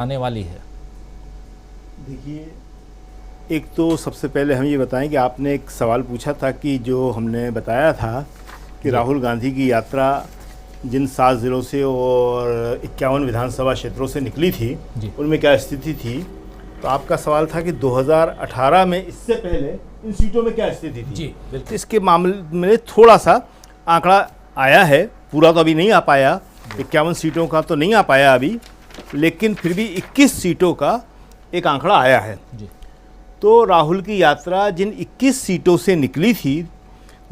आने वाली है? देखिए, एक तो सबसे पहले हम ये बताएं कि आपने एक सवाल पूछा था कि जो हमने बताया था कि राहुल गांधी की यात्रा जिन 7 ज़िलों से और 51 विधानसभा क्षेत्रों से निकली थी उनमें क्या स्थिति थी। तो आपका सवाल था कि 2018 में इससे पहले इन सीटों में क्या स्थिति थी। जी बिल्कुल। इसके मामले में थोड़ा सा आंकड़ा आया है, पूरा तो अभी नहीं आ पाया, 51 सीटों का तो नहीं आ पाया अभी, लेकिन फिर भी 21 सीटों का एक आंकड़ा आया है। जी। तो राहुल की यात्रा जिन 21 सीटों से निकली थी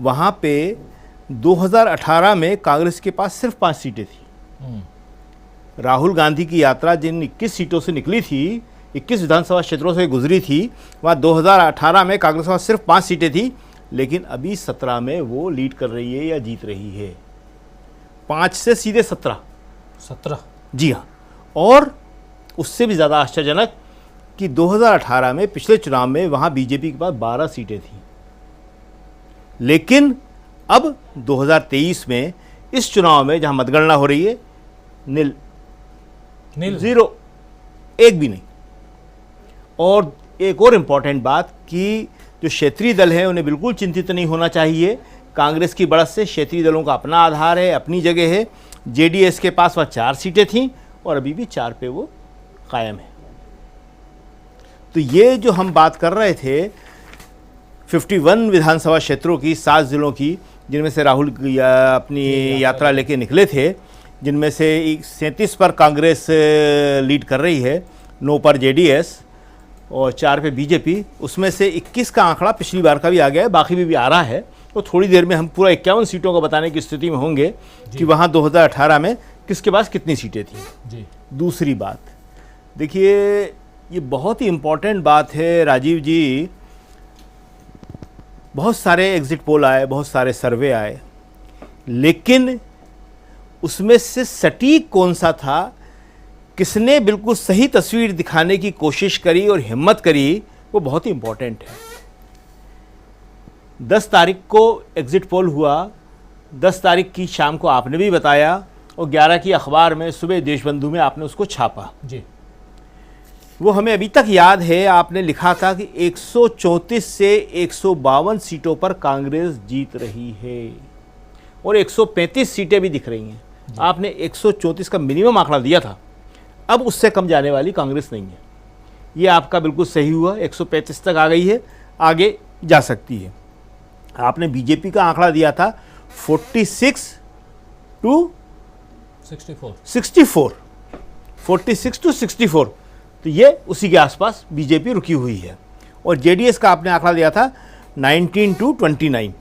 वहाँ पे 2018 में कांग्रेस के पास सिर्फ 5 सीटें थी। राहुल गांधी की यात्रा जिन 21 सीटों से निकली थी, 21 विधानसभा क्षेत्रों से गुजरी थी, वहाँ 2018 में कांग्रेस के पास सिर्फ 5 सीटें थी, लेकिन अभी 17 में वो लीड कर रही है या जीत रही है। 5 से सीधे 17। जी हाँ। और उससे भी ज़्यादा आश्चर्यजनक कि 2018 में पिछले चुनाव में वहाँ बीजेपी के पास 12 सीटें थीं, लेकिन अब 2023 में इस चुनाव में जहाँ मतगणना हो रही है, नील, ज़ीरो, एक भी नहीं। और एक और इम्पॉर्टेंट बात कि जो क्षेत्रीय दल हैं उन्हें बिल्कुल चिंतित नहीं होना चाहिए। कांग्रेस की बढ़त से क्षेत्रीय दलों का अपना आधार है, अपनी जगह है। जेडीएस के पास वह 4 सीटें थीं और अभी भी 4 पे वो कायम है। तो ये जो हम बात कर रहे थे 51 विधानसभा क्षेत्रों की, 7 ज़िलों की, जिनमें से राहुल अपनी यात्रा लेके निकले थे, जिनमें से 37 पर कांग्रेस लीड कर रही है, 9 पर जेडीएस और 4 पे बीजेपी, उसमें से 21 का आंकड़ा पिछली बार का भी आ गया है, बाकी भी आ रहा है। तो थोड़ी देर में हम पूरा 51 सीटों को बताने की स्थिति में होंगे कि वहाँ 2018 में किसके पास कितनी सीटें थीं। दूसरी बात देखिए, ये बहुत ही इम्पॉर्टेंट बात है राजीव जी। बहुत सारे एग्जिट पोल आए, बहुत सारे सर्वे आए, लेकिन उसमें से सटीक कौन सा था, किसने बिल्कुल सही तस्वीर दिखाने की कोशिश करी और हिम्मत करी, वो बहुत ही इम्पॉर्टेंट है। 10 तारीख को एग्जिट पोल हुआ, 10 तारीख की शाम को आपने भी बताया और 11 की अखबार में सुबह देशबंधु में आपने उसको छापा। जी। वो हमें अभी तक याद है, आपने लिखा था कि 134 से 152 सीटों पर कांग्रेस जीत रही है और 135 सीटें भी दिख रही हैं। आपने 134 का मिनिमम आंकड़ा दिया था, अब उससे कम जाने वाली कांग्रेस नहीं है। ये आपका बिल्कुल सही हुआ, 135 तक आ गई है, आगे जा सकती है। आपने बीजेपी का आंकड़ा दिया था 46 टू 64, तो ये उसी के आसपास बीजेपी रुकी हुई है। और जेडीएस का आपने आंकड़ा दिया था 19 टू 29,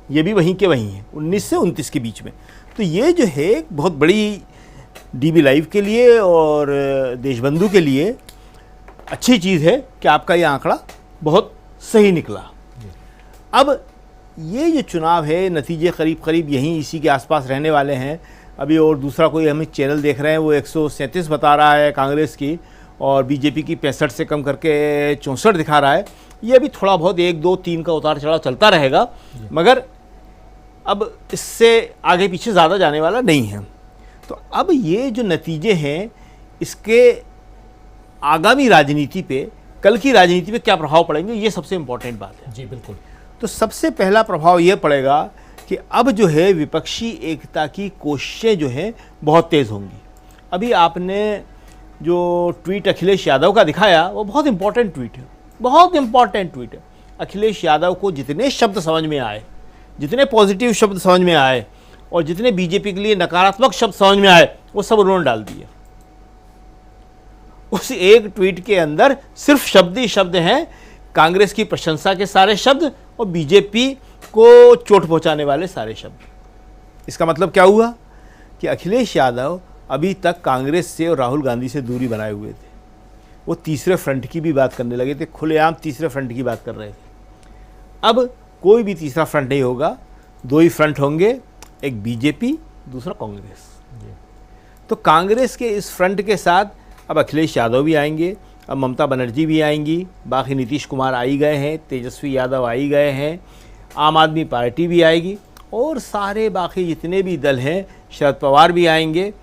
ये भी वहीं के वहीं है, 19 से 29 के बीच में। तो ये जो है बहुत बड़ी डीबी लाइव के लिए और देशबंधु के लिए अच्छी चीज़ है कि आपका ये आंकड़ा बहुत सही निकला। अब ये जो चुनाव है, नतीजे करीब करीब यहीं इसी के आसपास रहने वाले हैं। अभी और दूसरा कोई हमें चैनल देख रहे हैं, वो 137 बता रहा है कांग्रेस की और बीजेपी की 65 से कम करके 64 दिखा रहा है। ये अभी थोड़ा बहुत 1, 2, 3 का उतार चढ़ाव चलता रहेगा, मगर अब इससे आगे पीछे ज़्यादा जाने वाला नहीं है। तो अब ये जो नतीजे हैं, इसके आगामी राजनीति पे, कल की राजनीति पे क्या प्रभाव पड़ेंगे, ये सबसे इम्पोर्टेंट बात है। जी बिल्कुल। तो सबसे पहला प्रभाव ये पड़ेगा कि अब जो है विपक्षी एकता की कोशिशें जो हैं बहुत तेज़ होंगी। अभी आपने जो ट्वीट अखिलेश यादव का दिखाया, वो बहुत इंपॉर्टेंट ट्वीट है, बहुत इंपॉर्टेंट ट्वीट है। अखिलेश यादव को जितने शब्द समझ में आए, जितने पॉजिटिव शब्द समझ में आए और जितने बीजेपी के लिए नकारात्मक शब्द समझ में आए, वो सब उन्होंने डाल दिए। उस एक ट्वीट के अंदर सिर्फ शब्द ही शब्द हैं, कांग्रेस की प्रशंसा के सारे शब्द और बीजेपी को चोट पहुंचाने वाले सारे शब्द। इसका मतलब क्या हुआ कि अखिलेश यादव अभी तक कांग्रेस से और राहुल गांधी से दूरी बनाए हुए थे। वो तीसरे फ्रंट की भी बात करने लगे थे, खुलेआम तीसरे फ्रंट की बात कर रहे थे। अब कोई भी तीसरा फ्रंट नहीं होगा, 2 ही फ्रंट होंगे, एक बीजेपी, दूसरा कांग्रेस। तो कांग्रेस के इस फ्रंट के साथ अब अखिलेश यादव भी आएंगे, अब ममता बनर्जी भी आएंगी, बाकी नीतीश कुमार आ ही गए हैं, तेजस्वी यादव आ ही गए हैं, आम आदमी पार्टी भी आएगी और सारे बाकी जितने भी दल हैं, शरद पवार भी आएंगे,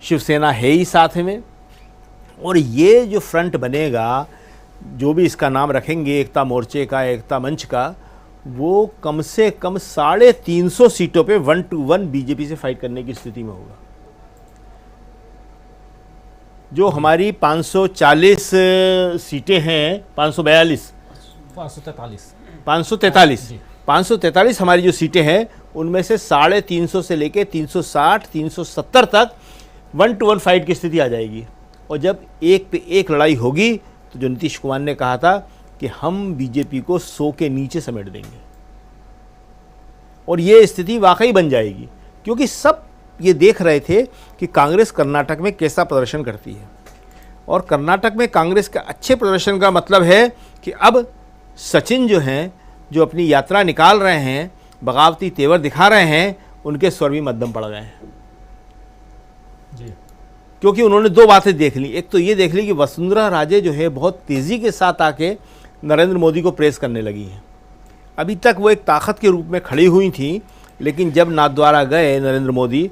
शिवसेना है ही साथ में, और ये जो फ्रंट बनेगा, जो भी इसका नाम रखेंगे, एकता मोर्चे का, एकता मंच का, वो कम से कम 350 सीटों पे 1-1 बीजेपी से फाइट करने की स्थिति में होगा। जो हमारी 540 सीटें हैं, 543 हमारी जो सीटें हैं, उनमें से 350 से लेके 360, 370 तक 1-1 फाइट की स्थिति आ जाएगी। और जब एक पे एक लड़ाई होगी तो जो नीतीश कुमार ने कहा था कि हम बीजेपी को 100 के नीचे समेट देंगे, और ये स्थिति वाकई बन जाएगी, क्योंकि सब ये देख रहे थे कि कांग्रेस कर्नाटक में कैसा प्रदर्शन करती है। और कर्नाटक में कांग्रेस का अच्छे प्रदर्शन का मतलब है कि अब सचिन जो हैं, जो अपनी यात्रा निकाल रहे हैं, बगावती तेवर दिखा रहे हैं, उनके स्वर भी मध्यम पड़ गए हैं जी। क्योंकि उन्होंने दो बातें देख ली। एक तो ये देख ली कि वसुंधरा राजे जो है बहुत तेज़ी के साथ आके नरेंद्र मोदी को प्रेस करने लगी हैं। अभी तक वो एक ताकत के रूप में खड़ी हुई थी, लेकिन जब नाथद्वारा गए नरेंद्र मोदी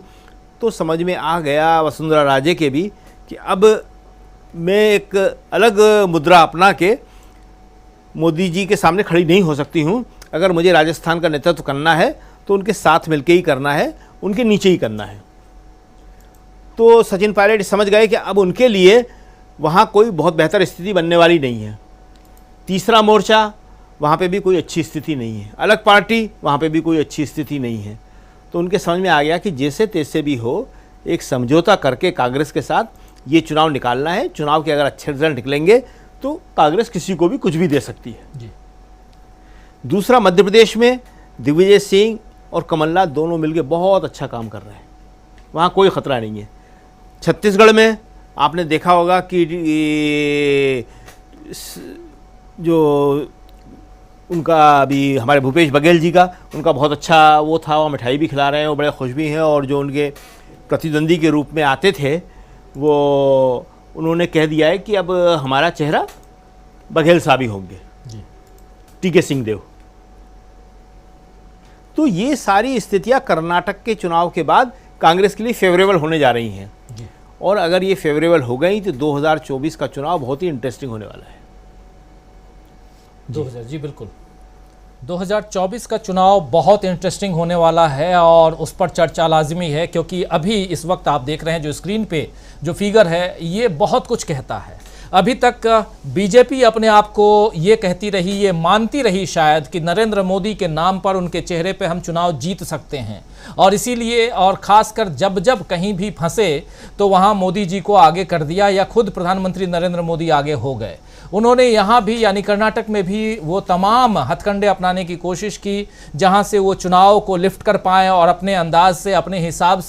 तो समझ में आ गया वसुंधरा राजे के भी कि अब मैं एक अलग मुद्रा अपना के मोदी जी के सामने खड़ी नहीं हो सकती हूँ। अगर मुझे राजस्थान का नेतृत्व करना है तो उनके साथ मिलके ही करना है, उनके नीचे ही करना है। तो सचिन पायलट समझ गए कि अब उनके लिए वहाँ कोई बहुत बेहतर स्थिति बनने वाली नहीं है। तीसरा मोर्चा, वहाँ पे भी कोई अच्छी स्थिति नहीं है। अलग पार्टी, वहाँ पे भी कोई अच्छी स्थिति नहीं है। तो उनके समझ में आ गया कि जैसे तैसे भी हो, एक समझौता करके कांग्रेस के साथ ये चुनाव निकालना है। चुनाव के अगर अच्छे रिजल्ट निकलेंगे तो कांग्रेस किसी को भी कुछ भी दे सकती है जी। दूसरा, मध्य प्रदेश में दिग्विजय सिंह और कमलनाथ दोनों मिलकर बहुत अच्छा काम कर रहे हैं, वहाँ कोई खतरा नहीं है। छत्तीसगढ़ में आपने देखा होगा कि जो उनका अभी हमारे भूपेश बघेल जी का, उनका बहुत अच्छा वो था, वो मिठाई भी खिला रहे हैं, वो बड़े खुश भी हैं। और जो उनके प्रतिद्वंदी के रूप में आते थे, वो उन्होंने कह दिया है कि अब हमारा चेहरा बघेल साहब ही होंगे, टीके सिंहदेव। तो ये सारी स्थितियां कर्नाटक के चुनाव के बाद कांग्रेस के लिए फेवरेबल होने जा रही हैं। और अगर ये फेवरेबल हो गई तो 2024 का चुनाव बहुत ही इंटरेस्टिंग होने वाला है। 2000 जी बिल्कुल, 2024 का चुनाव बहुत इंटरेस्टिंग होने वाला है और उस पर चर्चा लाजमी है, क्योंकि अभी इस वक्त आप देख रहे हैं जो स्क्रीन पे जो फिगर है, ये बहुत कुछ कहता है। अभी तक बीजेपी अपने आप को ये कहती रही, ये मानती रही शायद कि नरेंद्र मोदी के नाम पर, उनके चेहरे पे हम चुनाव जीत सकते हैं, और इसीलिए, और ख़ासकर जब जब कहीं भी फंसे तो वहाँ मोदी जी को आगे कर दिया, या खुद प्रधानमंत्री नरेंद्र मोदी आगे हो गए। उन्होंने यहाँ भी, यानी कर्नाटक में भी, वो तमाम हथकंडे अपनाने की कोशिश की जहाँ से वो चुनाव को लिफ्ट कर पाएँ और अपने अंदाज से, अपने हिसाब